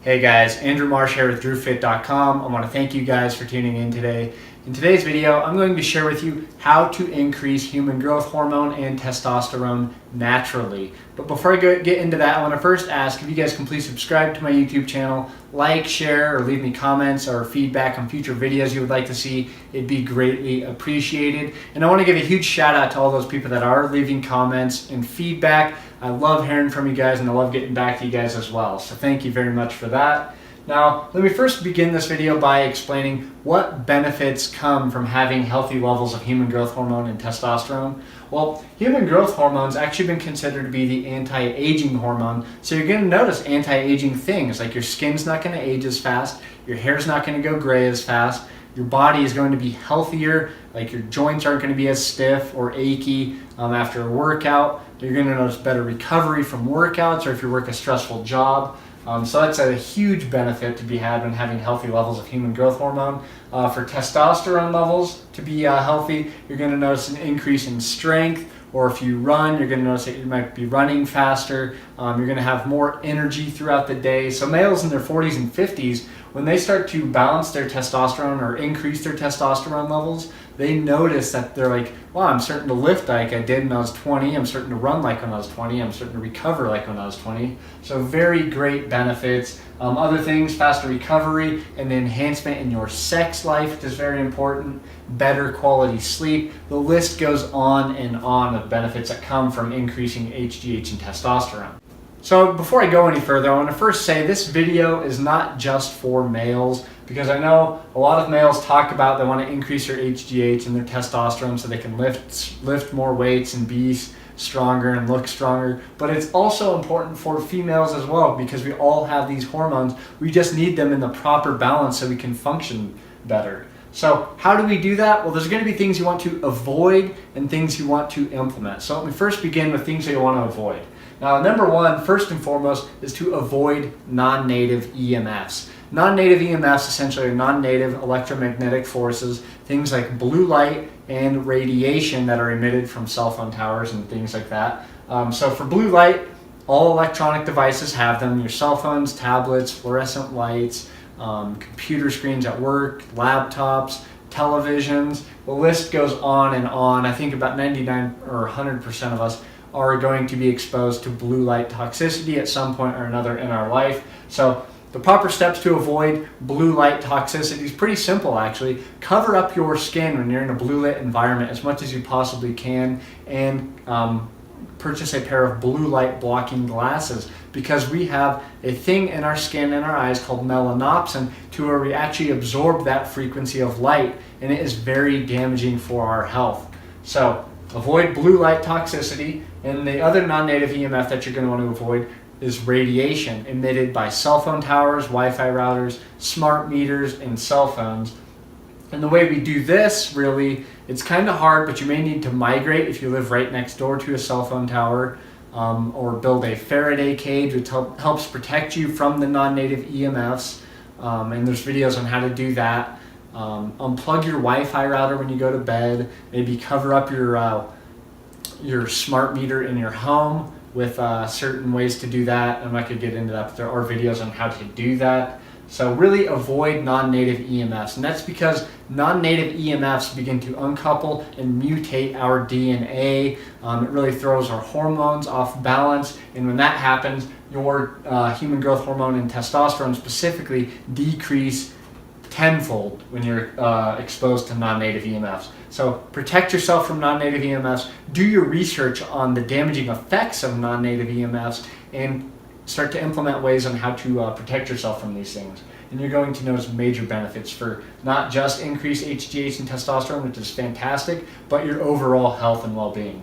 Hey guys, Andrew Marsh here with DrewFit.com. I want to thank you guys for tuning in today. In today's video, I'm going to share with you how to increase human growth hormone and testosterone naturally. But before I get into that, I want to first ask if you guys can please subscribe to my YouTube channel, like, share, or leave me comments or feedback on future videos you would like to see. It'd be greatly appreciated. And I want to give a huge shout out to all those people that are leaving comments and feedback. I love hearing from you guys and I love getting back to you guys as well. So thank you very much for that. Now, let me first begin this video by explaining what benefits come from having healthy levels of human growth hormone and testosterone. Well, human growth hormone's actually been considered to be the anti-aging hormone, so you're going to notice anti-aging things like your skin's not going to age as fast, your hair's not going to go gray as fast, your body is going to be healthier, like your joints aren't going to be as stiff or achy after a workout. You're going to notice better recovery from workouts or if you work a stressful job. So that's a huge benefit to be had when having healthy levels of human growth hormone. For testosterone levels to be healthy, you're going to notice an increase in strength, or if you run, you're going to notice that you might be running faster. You're going to have more energy throughout the day. So males in their 40s and 50s, when they start to balance their testosterone or increase their testosterone levels, they notice that they're like, wow, I'm starting to lift like I did when I was 20. I'm starting to run like when I was 20. I'm starting to recover like when I was 20. So very great benefits. Other things, faster recovery and enhancement in your sex life, which is very important. Better quality sleep. The list goes on and on of benefits that come from increasing HGH and testosterone. So before I go any further, I want to first say this video is not just for males, because I know a lot of males talk about they want to increase their HGH and their testosterone so they can lift more weights and be stronger and look stronger. But it's also important for females as well, because we all have these hormones. We just need them in the proper balance so we can function better. So how do we do that? Well, there's going to be things you want to avoid and things you want to implement. So let me first begin with things that you want to avoid. Now, number one, first and foremost, is to avoid non-native EMFs. Non-native EMFs essentially are non-native electromagnetic forces, things like blue light and radiation that are emitted from cell phone towers and things like that. So for blue light, all electronic devices have them. Your cell phones, tablets, fluorescent lights, computer screens at work, laptops, televisions. The list goes on and on. I think about 99 or 100% of us are going to be exposed to blue light toxicity at some point or another in our life. So the proper steps to avoid blue light toxicity is pretty simple actually. Cover up your skin when you're in a blue lit environment as much as you possibly can, and purchase a pair of blue light blocking glasses, because we have a thing in our skin and our eyes called melanopsin to where we actually absorb that frequency of light, and it is very damaging for our health. So avoid blue light toxicity. And the other non-native EMF that you're going to want to avoid is radiation emitted by cell phone towers, Wi-Fi routers, smart meters, and cell phones. And the way we do this, really, it's kind of hard, but you may need to migrate if you live right next door to a cell phone tower, or build a Faraday cage, which helps protect you from the non-native EMFs. And there's videos on how to do that. Unplug your Wi-Fi router when you go to bed. Maybe cover up your smart meter in your home with certain ways to do that. I'm not going to get into that, but there are videos on how to do that. So really avoid non-native EMFs, and that's because non-native EMFs begin to uncouple and mutate our DNA. It really throws our hormones off balance, and when that happens, your human growth hormone and testosterone specifically decrease tenfold when you're exposed to non-native EMFs. So protect yourself from non-native EMFs, do your research on the damaging effects of non-native EMFs, and start to implement ways on how to protect yourself from these things. And you're going to notice major benefits for not just increased HGH and testosterone, which is fantastic, but your overall health and well-being.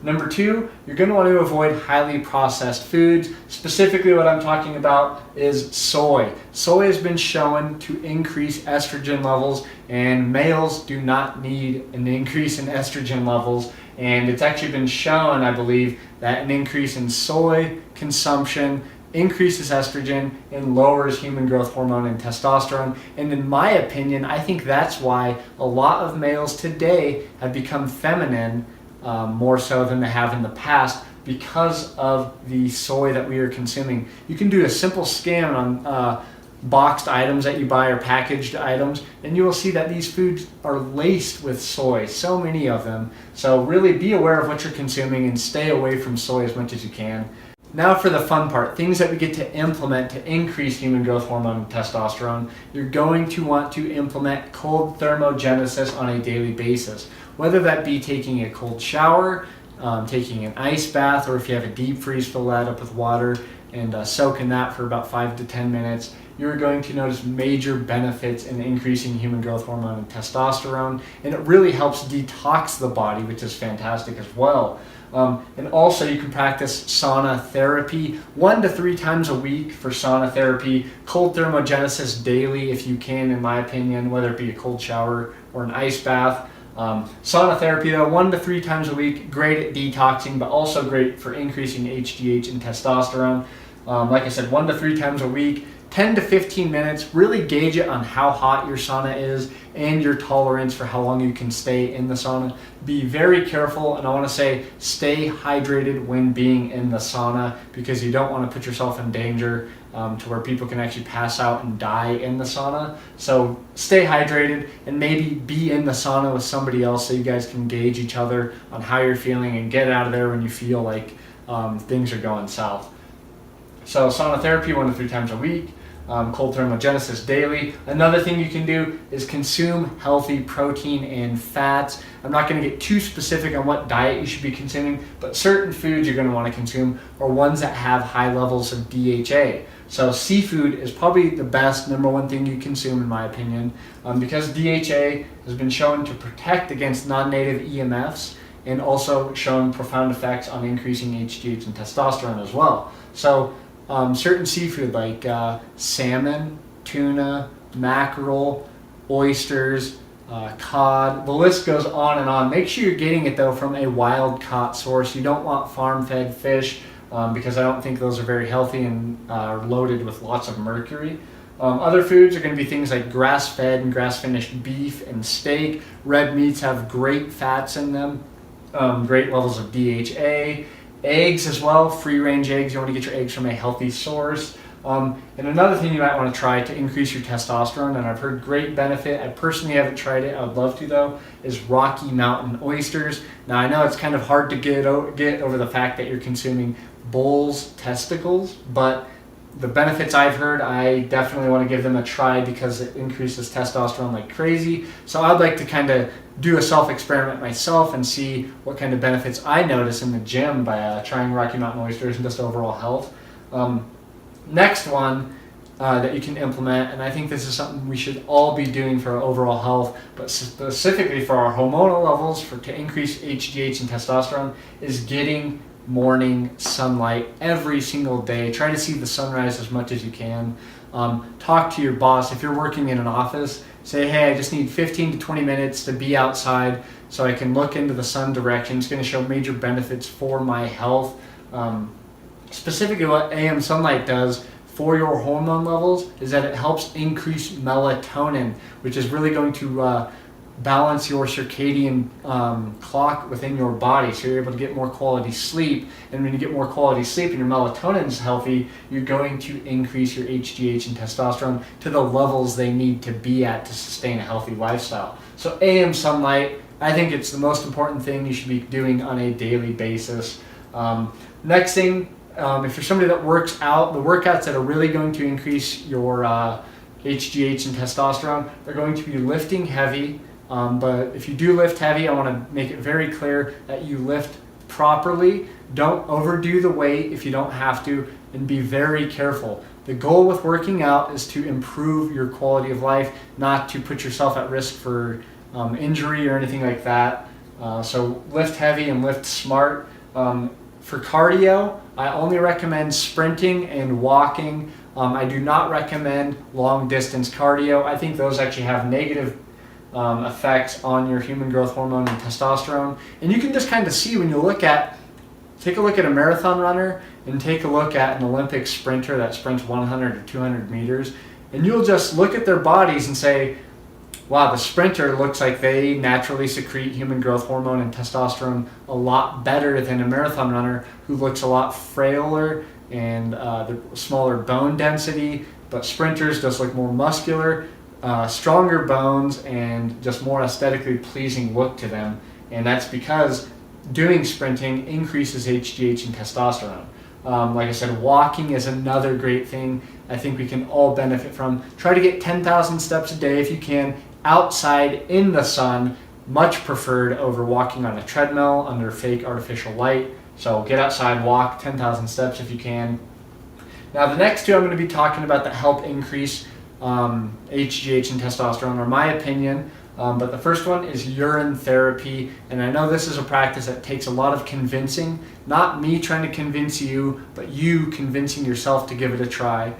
Number two, you're going to want to avoid highly processed foods. Specifically what I'm talking about is soy. Soy has been shown to increase estrogen levels, and males do not need an increase in estrogen levels. And it's actually been shown, I believe, that an increase in soy consumption increases estrogen and lowers human growth hormone and testosterone. And in my opinion, I think that's why a lot of males today have become feminine, more so than they have in the past, because of the soy that we are consuming. You can do a simple scan on boxed items that you buy or packaged items, and you will see that these foods are laced with soy, so many of them. So really be aware of what you're consuming and stay away from soy as much as you can. Now for the fun part, things that we get to implement to increase human growth hormone and testosterone. You're going to want to implement cold thermogenesis on a daily basis, whether that be taking a cold shower, taking an ice bath, or if you have a deep freeze, fill that up with water and soak in that for about 5 to 10 minutes. You're going to notice major benefits in increasing human growth hormone and testosterone, and it really helps detox the body, which is fantastic as well. And also you can practice sauna therapy 1 to 3 times a week for sauna therapy, cold thermogenesis daily if you can, in my opinion, whether it be a cold shower or an ice bath. Sauna therapy though, 1 to 3 times a week, great at detoxing, but also great for increasing HGH and testosterone. Like I said, 1 to 3 times a week, 10 to 15 minutes. Really gauge it on how hot your sauna is and your tolerance for how long you can stay in the sauna. Be very careful, and I want to say stay hydrated when being in the sauna, because you don't want to put yourself in danger to where people can actually pass out and die in the sauna. So stay hydrated and maybe be in the sauna with somebody else so you guys can gauge each other on how you're feeling and get out of there when you feel like things are going south. So sauna therapy 1 to 3 times a week. Cold thermogenesis daily. Another thing you can do is consume healthy protein and fats. I'm not going to get too specific on what diet you should be consuming, but certain foods you're going to want to consume are ones that have high levels of DHA. So seafood is probably the best #1 thing you consume, in my opinion, because DHA has been shown to protect against non-native EMFs and also shown profound effects on increasing HGH and testosterone as well. So certain seafood like salmon, tuna, mackerel, oysters, cod, the list goes on and on. Make sure you're getting it though from a wild caught source. You don't want farm-fed fish because I don't think those are very healthy and are loaded with lots of mercury. Other foods are going to be things like grass-fed and grass-finished beef and steak. Red meats have great fats in them, great levels of DHA. Eggs as well, free-range eggs. You want to get your eggs from a healthy source. And another thing you might want to try to increase your testosterone, and I've heard great benefit, I personally haven't tried it, I would love to though, is Rocky Mountain oysters. Now I know it's kind of hard to get over the fact that you're consuming bull's testicles, but the benefits I've heard, I definitely want to give them a try because it increases testosterone like crazy. So I'd like to kind of do a self-experiment myself and see what kind of benefits I notice in the gym by trying Rocky Mountain oysters and just overall health. Next one that you can implement, and I think this is something we should all be doing for our overall health, but specifically for our hormonal levels to increase HGH and testosterone, is getting morning sunlight every single day. Try to see the sunrise as much as you can. Talk to your boss. If you're working in an office, say, hey, I just need 15 to 20 minutes to be outside so I can look into the sun direction. It's going to show major benefits for my health. Specifically what AM sunlight does for your hormone levels is that it helps increase melatonin, which is really going to balance your circadian clock within your body, so you're able to get more quality sleep. And when you get more quality sleep and your melatonin is healthy, you're going to increase your HGH and testosterone to the levels they need to be at to sustain a healthy lifestyle. So AM sunlight, I think it's the most important thing you should be doing on a daily basis. Next thing, if you're somebody that works out, the workouts that are really going to increase your HGH and testosterone, they're going to be lifting heavy. But if you do lift heavy, I want to make it very clear that you lift properly. Don't overdo the weight if you don't have to, and be very careful. The goal with working out is to improve your quality of life, not to put yourself at risk for injury or anything like that. So lift heavy and lift smart. For cardio, I only recommend sprinting and walking. I do not recommend long distance cardio. I think those actually have negative effects on your human growth hormone and testosterone. And you can just kind of see when you take a look at a marathon runner and take a look at an Olympic sprinter that sprints 100 or 200 meters, and you'll just look at their bodies and say, wow, the sprinter looks like they naturally secrete human growth hormone and testosterone a lot better than a marathon runner who looks a lot frailer and the smaller bone density. But sprinters just look more muscular, stronger bones, and just more aesthetically pleasing look to them. And that's because doing sprinting increases HGH and testosterone. Like I said, walking is another great thing I think we can all benefit from. Try to get 10,000 steps a day if you can, outside in the sun, much preferred over walking on a treadmill under fake artificial light. So get outside, walk 10,000 steps if you can. Now the next two I'm going to be talking about that help increase HGH and testosterone are my opinion. But the first one is urine therapy, and I know this is a practice that takes a lot of convincing, not me trying to convince you, but you convincing yourself to give it a try.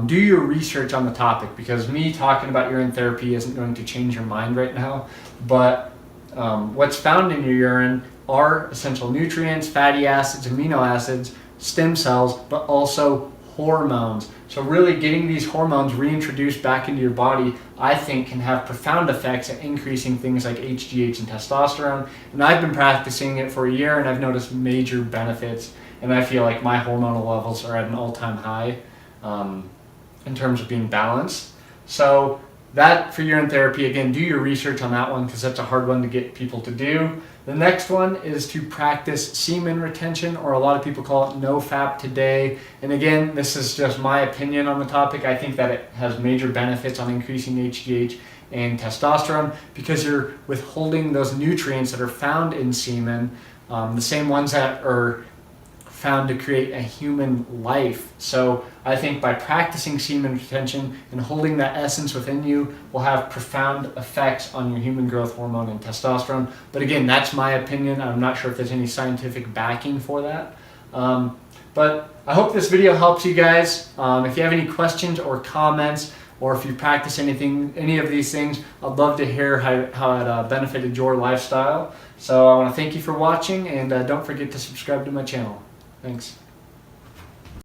Do your research on the topic, because me talking about urine therapy isn't going to change your mind right now, but what's found in your urine are essential nutrients, fatty acids, amino acids, stem cells, but also hormones. So really getting these hormones reintroduced back into your body, I think, can have profound effects at increasing things like HGH and testosterone. And I've been practicing it for a year, and I've noticed major benefits, and I feel like my hormonal levels are at an all-time high in terms of being balanced. So that for urine therapy, again, do your research on that one, because that's a hard one to get people to do. The next one is to practice semen retention, or a lot of people call it NoFap today. And again, this is just my opinion on the topic. I think that it has major benefits on increasing HGH and testosterone, because you're withholding those nutrients that are found in semen, the same ones that are found to create a human life. So I think by practicing semen retention and holding that essence within you will have profound effects on your human growth hormone and testosterone. But again, that's my opinion. I'm not sure if there's any scientific backing for that. But I hope this video helps you guys. If you have any questions or comments, or if you practice any of these things, I'd love to hear how it benefited your lifestyle. So I want to thank you for watching, and don't forget to subscribe to my channel. Thanks.